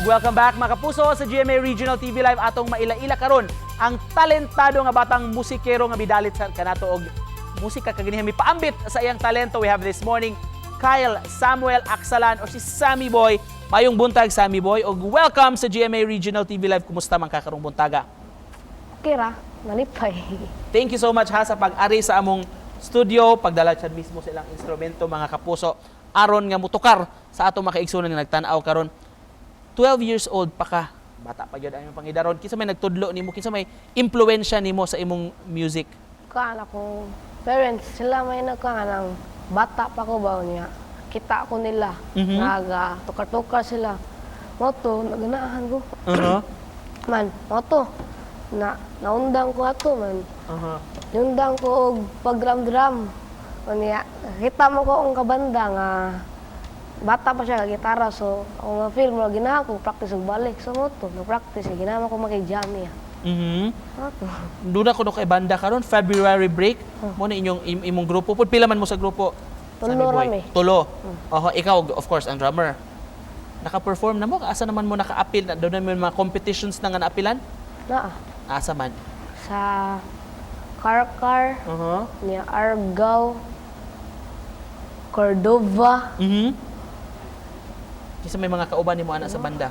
welcome back mga kapuso sa GMA Regional TV Live atong maila-ila karon ang talentado nga batang musikero nga bidalit sa kanato og musika kaginiha mi paambit sa iyang talento. We have this morning Kyle Samuel Aksalan o si Sammy Boy. Mayong buntag Sammy Boy og welcome sa GMA Regional TV Live. Kumusta man ka karong buntaga? Okay ra, malipay. Thank you so much ha sa pag-ari sa among studio, pagdala siya mismo sa ilang instrumento mga kapuso aron nga mutukar sa atong makaigsunan nga nagtan-aw karon. 12 years old pa ka. Bata pa gyud ang imong pangidaron. Kinsa may nagtudlo nimo, kinsa may impluwensya nimo sa imong music? Kuan ako, parents, sila may nagkuhan ng bata pa ko ba niya. Kita ko nila, naga, tukar-tukar sila. Moto, naganahan ko. Man, moto, naundang ko ato man. Naundang ko og pag-drum-drum. Niya, kita mo ko ang kabanda nga bata pa siya gitara, so ako nga feel mo ginawa ko practice og balik sa moto, na-practice ginawa ko makijam niya. Ato. Duna ko kay banda karon February break mo na imong grupo pud pila man mo sa grupo? Tulo rami. Tulo. Ikaw of course ang drummer. Naka-perform na mo, asa naman mo naka-appeal na doon naman mga competitions na nga naapilan? Naa. Asa man? Sa Karkar, niya Argao, Cordova, Kasi may mga kauban nimo ana sa banda.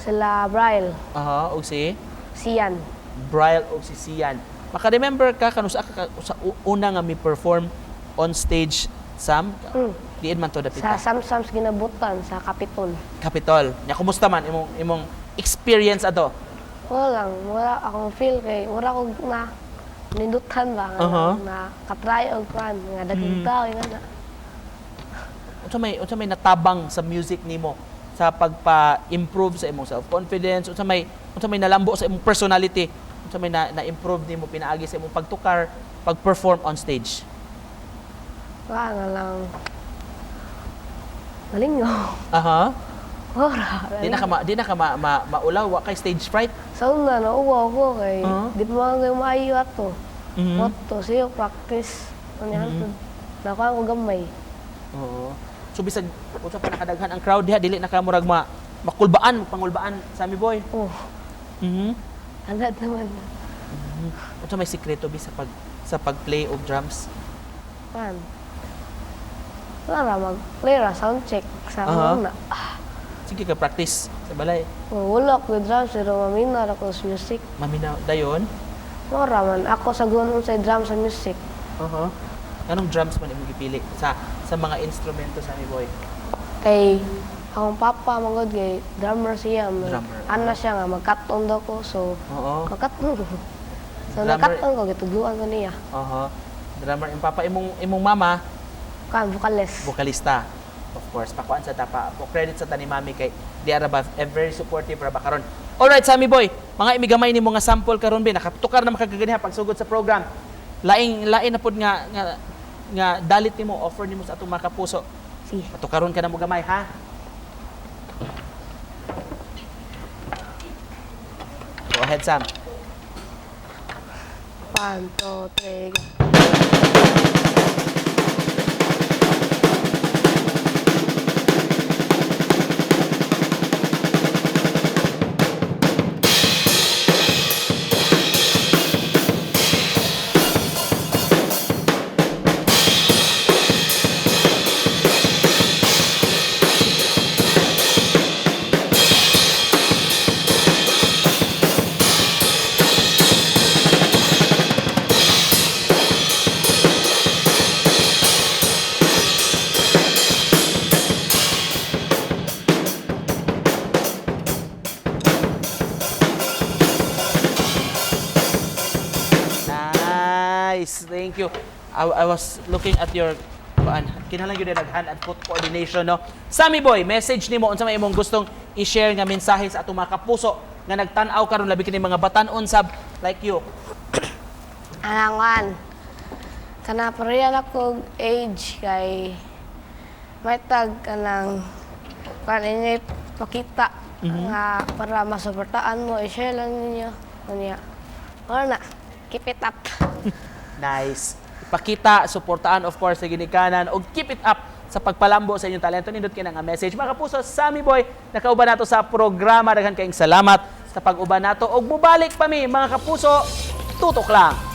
sila Braille, Og si Sian. Brian og si Sian. Maka-remember ka kanus sa una nga mi perform on stage Sam? Diin man to Sa dapita. Samsams ginabutan sa Capitol. Capitol. Nya kumusta man imong experience ato? Wala akong feel kay wala ko na nindutan ba nga na katry og kan nga daging tao nga na. Unsa may natabang sa music nimo sa pagpa-improve sa imong self-confidence, unsa may nalambo sa imong personality, unsa may na-improve nimo pinaagi sa imong pagtukar, pag-perform on stage? Wala nga lang. Malingaw. Ora. Di na ka maulaw wa kay stage fright. Sa una nauwa ko kay di pa mga maayo ato. Moto siyo practice. Ano nakuha ko gamay. Oo. So bisag unsa pa nakadaghan ang crowd diha dili na ka murag pangulbaan Sammy Boy. Anad naman. Unsa may sikreto sa pag-play og drums? Pan. Wala mag-play ra sound check sa una. Sige ka practice sa balay. Wala ko drums pero mamina ra ko sa music. Mamina dayon. Mora man ako sa gunon sa drum sa music. Anong drums man imong gipili sa mga instrumento Sammy Boy? Kay akong papa magod kay drummer siya. Drummer. Ana siya nga magkat-on daw ko so magkat-on ko. So Drummer. nagkat-on ko gitudluan ko niya. Drummer yung papa imong mama Kan vocalist. vokalista. Of course, pakuan sa tapa. Po credit sa tani mami kay di ara ba very supportive ra ba karon. Alright Sammy Boy, mga imigamay nimo nga sample karon ba nakatukar na makagaganiha pagsugod sa program. Lain na pud nga dalit nimo, offer nimo sa atong mga kapuso. Sige. Patukaron ka na mo gamay ha. Go ahead Sam. 1, 2, 3. Nice. Thank you. I was looking at your kinahanglan gyud hand and foot coordination no. Sammy Boy, message nimo unsa may imong gustong i-share nga mensahe sa atong mga kapuso nga nagtan-aw karon labi kini mga batan-on sab like you. Anangan. Kana pareha ako age kay may tag kanang ini pakita nga para masuportaan mo i-share lang ninyo kanya. Wala na. Keep it up. Nice. Ipakita, suportaan of course sa ginikanan o keep it up sa pagpalambo sa inyong talento. Nindot kina nga message. Mga kapuso, Sammy Boy, nakauban nato sa programa. Daghan kayong salamat sa pag-uban nato. Og mubalik pa mi, mga kapuso, tutok lang.